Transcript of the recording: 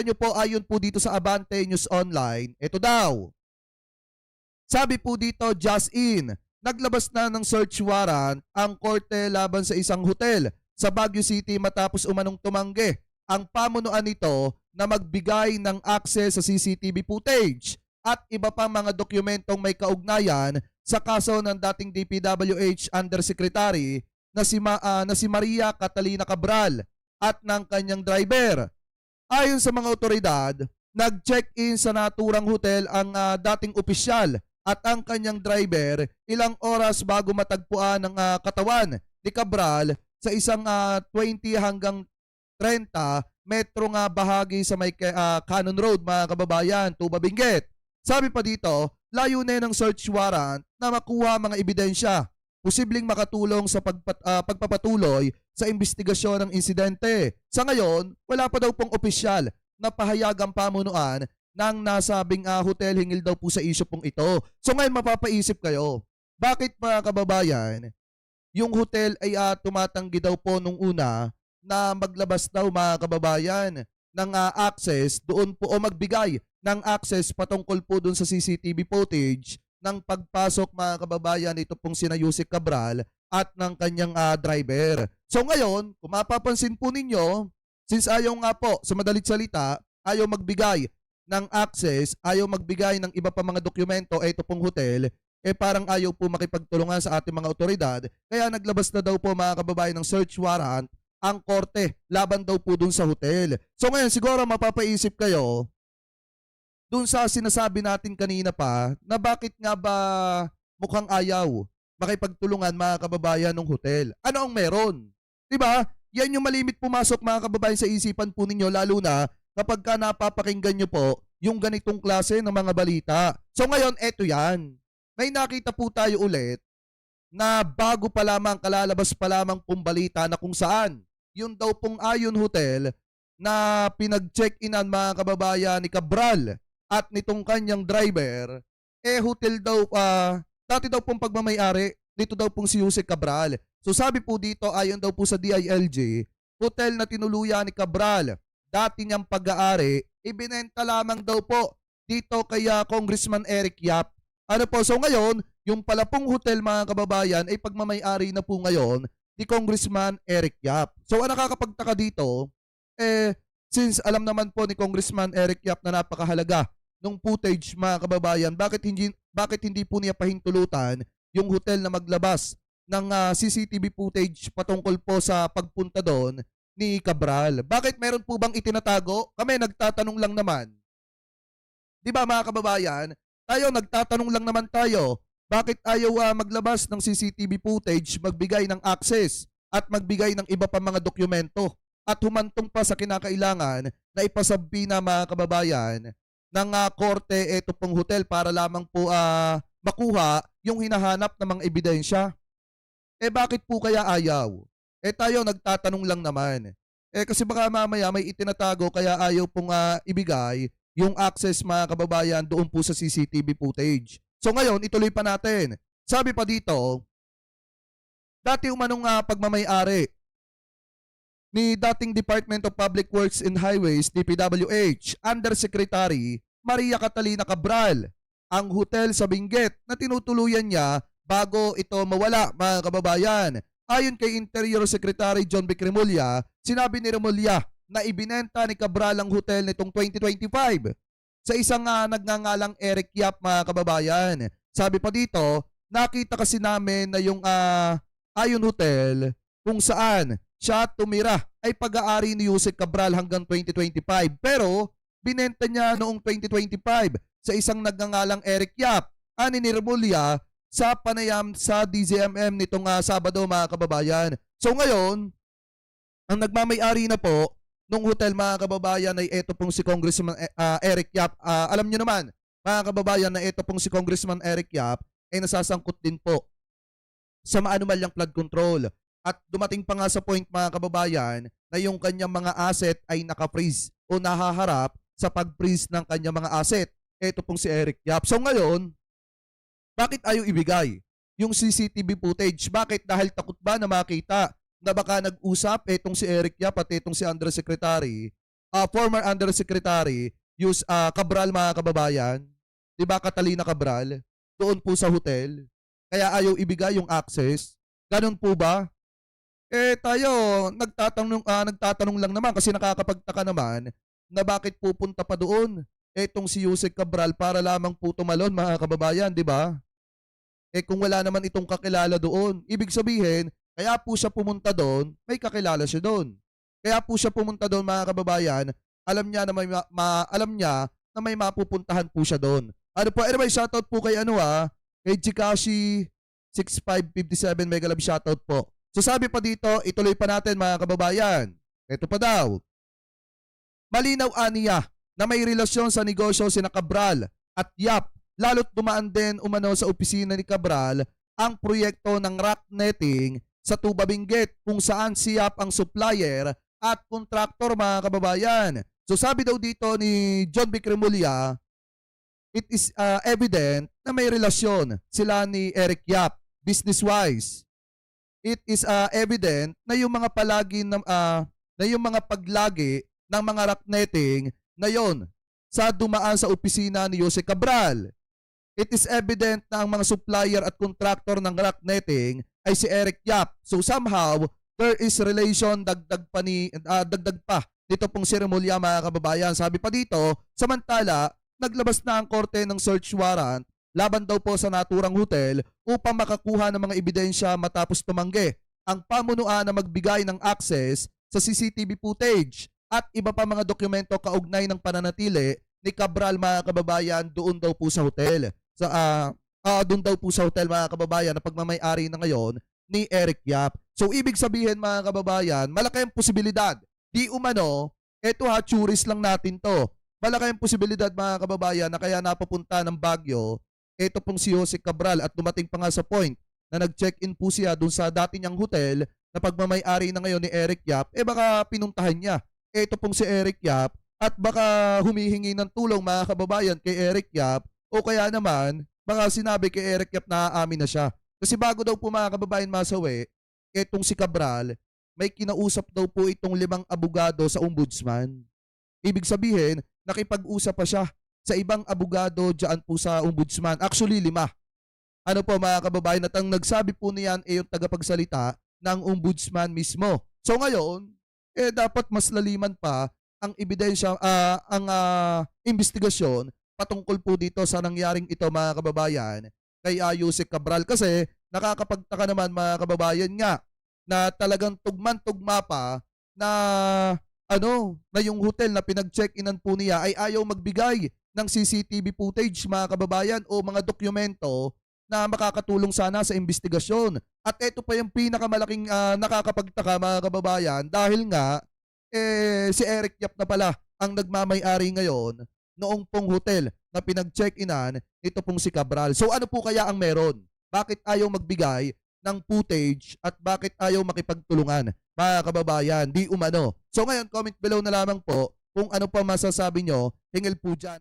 Nakita nyo po ayon po dito sa Abante News Online, ito daw. Sabi po dito, just in, naglabas na ng search warrant ang korte laban sa isang hotel sa Baguio City matapos umanong tumanggi ang pamunuan nito na magbigay ng access sa CCTV footage at iba pang mga dokumentong may kaugnayan sa kaso ng dating DPWH Undersecretary na si Maria Catalina Cabral at ng kanyang driver. Ayon sa mga otoridad, nag-check-in sa naturang hotel ang dating opisyal at ang kanyang driver ilang oras bago matagpuan ang katawan ni Cabral sa isang 20 hanggang 30 metro bahagi sa may Cannon Road, mga kababayan, Tuba Benguet. Sabi pa dito, layunin ng search warrant na makuha mga ebidensya posibleng makatulong sa pagpapatuloy sa investigasyon ng insidente. Sa ngayon, wala pa daw pong opisyal na pahayagang pamunuan ng nasabing hotel hingil daw po sa issue pong ito. So ngayon mapapaisip kayo, bakit mga kababayan, yung hotel ay tumatanggi daw po nung una na maglabas daw mga kababayan ng access doon po o magbigay ng access patungkol po doon sa CCTV footage ng pagpasok mga kababayan ito pong sina Yusek Cabral at ng kanyang driver. So ngayon, kung mapapansin po ninyo, since ayaw nga po sa madalit salita, ayaw magbigay ng access, ayaw magbigay ng iba pa mga dokumento, ito pong hotel, parang ayaw po makipagtulungan sa ating mga otoridad. Kaya naglabas na daw po mga kababayan ng search warrant ang korte laban daw po dun sa hotel. So ngayon siguro mapapaisip kayo dun sa sinasabi natin kanina pa na bakit nga ba mukhang ayaw makipagtulungan mga kababayan ng hotel. Ano ang meron? Diba? Yan yung malimit pumasok mga kababayan sa isipan po ninyo lalo na kapag ka napapakinggan nyo po yung ganitong klase ng mga balita. So ngayon, eto yan. May nakita po tayo ulit na bago pa lamang, kalalabas pa lamang pong balita na kung saan yun daw pong Ayon Hotel na pinag-check-inan mga kababayan ni Cabral at nitong kanyang driver, hotel daw, dati daw pong pagmamayari, dito daw pong si Yusek Cabral. So sabi po dito, ayon daw po sa DILG, hotel na tinuluyan ni Cabral, dati niyang pag-aari, ibinenta lamang daw po dito kay Congressman Eric Yap. Ano po, so ngayon, yung pala pong hotel mga kababayan ay pagmamayari na po ngayon ni Congressman Eric Yap. So ang nakakapagtaka dito, since alam naman po ni Congressman Eric Yap na napakahalaga nung footage mga kababayan, bakit hindi po niya pahintulutan yung hotel na maglabas ng CCTV footage patungkol po sa pagpunta doon ni Cabral? Bakit meron po bang itinatago? Kami nagtatanong lang naman. Di ba mga kababayan? Tayo nagtatanong lang naman tayo. Bakit ayaw maglabas ng CCTV footage, magbigay ng access at magbigay ng iba pa mga dokumento at humantong pa sa kinakailangan na ipasabi na mga kababayan ng korte ito pong hotel para lamang po makuha yung hinahanap ng mga ebidensya? Bakit po kaya ayaw? Tayo nagtatanong lang naman. Kasi baka mamaya may itinatago kaya ayaw pong ibigay yung access mga kababayan doon po sa CCTV footage. So ngayon, ituloy pa natin. Sabi pa dito, dati umanong pagmamayari ni dating Department of Public Works and Highways, DPWH, Undersecretary Maria Catalina Cabral, ang hotel sa Benguet na tinutuluyan niya bago ito mawala mga kababayan. Ayon kay Interior Secretary John Vic Remulla, sinabi ni Remulla na ibinenta ni Cabral ang hotel nitong 2025 sa isang nagngangalang Eric Yap mga kababayan. Sabi pa dito, nakita kasi namin na yung Ayon Hotel kung saan siya tumira ay pag-aari ni Yusek Cabral hanggang 2025. Pero binenta niya noong 2025 sa isang nagngangalang Eric Yap. Ani ni Remulla sa panayam sa DZMM nitong Sabado mga kababayan. So ngayon, ang nagmamay-ari na po nung hotel mga kababayan ay ito pong si Congressman Eric Yap. Alam niyo naman mga kababayan na ito pong si Congressman Eric Yap ay nasasangkot din po sa maanumalyang flood control. At dumating pa nga sa point mga kababayan na yung kanyang mga asset ay naka-freeze o nahaharap sa pag-freeze ng kanyang mga asset. Ito pong si Eric Yap. So ngayon, bakit ayaw ibigay yung CCTV footage? Bakit? Dahil takot ba na makita na baka nag-usap itong si Eric Yap at itong si Undersecretary former Undersecretary Cabral, mga kababayan. 'Di ba, Catalina Cabral? Doon po sa hotel. Kaya ayaw ibigay yung access. Ganun po ba? Tayo nagtatanong lang naman kasi nakakapagtaka naman na bakit pupunta pa doon etong si Yusek Cabral para lamang po tumalon, mga kababayan, 'di ba? Kung wala naman itong kakilala doon, ibig sabihin, kaya po siya pumunta doon, may kakilala siya doon. Kaya po siya pumunta doon, mga kababayan, alam niya na alam niya na may mapupuntahan po siya doon. Ano po, anyway, shoutout po kay kay Chikashi 6557 Mega Love, shoutout po. So sabi pa dito, ituloy pa natin, mga kababayan. Ito pa daw. Malinaw aniya na may relasyon sa negosyo sina Cabral at Yap, lalo't dumaan din umano sa opisina ni Cabral ang proyekto ng rock netting sa Tuba Benguet kung saan si Yap ang supplier at kontraktor, mga kababayan. So sabi daw dito ni John B. Cremulya, it is evident na may relasyon sila ni Eric Yap business-wise. It is evident na yung mga paglagi ng mga rock netting na yon sa dumaan sa opisina ni Jose Cabral. It is evident na ang mga supplier at contractor ng rock netting ay si Eric Yap. So somehow, there is relation, dagdag pa nito pong seremolya, mga kababayan. Sabi pa dito, samantala, naglabas na ang korte ng search warrant laban daw po sa naturang hotel upang makakuha ng mga ebidensya matapos tumanggi ang pamunuan na magbigay ng access sa CCTV footage at iba pa mga dokumento kaugnay ng pananatili ni Cabral, mga kababayan, doon daw po sa hotel. Doon daw po sa hotel, mga kababayan, na pagmamay-ari na ngayon ni Eric Yap. So ibig sabihin, mga kababayan, malaki ang posibilidad. Di umano, tourist lang natin to. Malaki ang posibilidad, mga kababayan, na kaya napapunta ng Baguio ito pong si Jose Cabral at dumating pa nga sa point na nag-check-in po siya dun sa dati niyang hotel na pagmamay-ari na ngayon ni Eric Yap, baka pinuntahan niya ito pong si Eric Yap at baka humihingi ng tulong, mga kababayan, kay Eric Yap, o kaya naman baka sinabi kay Eric Yap na aamin na siya. Kasi bago daw po, mga kababayan, masawi, itong si Cabral, may kinausap daw po itong 5 abogado sa ombudsman. Ibig sabihin, nakipag-usap pa siya sa ibang abogado dyan po sa ombudsman. Actually, 5. Ano po, mga kababayan, at ang nagsabi po niyan yung tagapagsalita ng ombudsman mismo. So ngayon, dapat mas laliman pa ang ebidensya, ang investigasyon patungkol po dito sa nangyaring ito, mga kababayan, kay Yusek Cabral. Kasi nakakapagtaka naman, mga kababayan, nga na talagang tugman-tugma pa na na yung hotel na pinag-check-inan po niya ay ayaw magbigay ng CCTV footage, mga kababayan, o mga dokumento na makakatulong sana sa investigasyon. At ito pa yung pinakamalaking nakakapagtaka, mga kababayan, dahil nga si Eric Yap na pala ang nagmamay-ari ngayon noong pong hotel na pinag-check-inan ito pong si Cabral. So ano po kaya ang meron? Bakit ayaw magbigay ng footage at bakit ayaw makipagtulungan, mga kababayan? Di umano. So ngayon, comment below na lamang po kung ano pa masasabi nyo hinggil po dyan.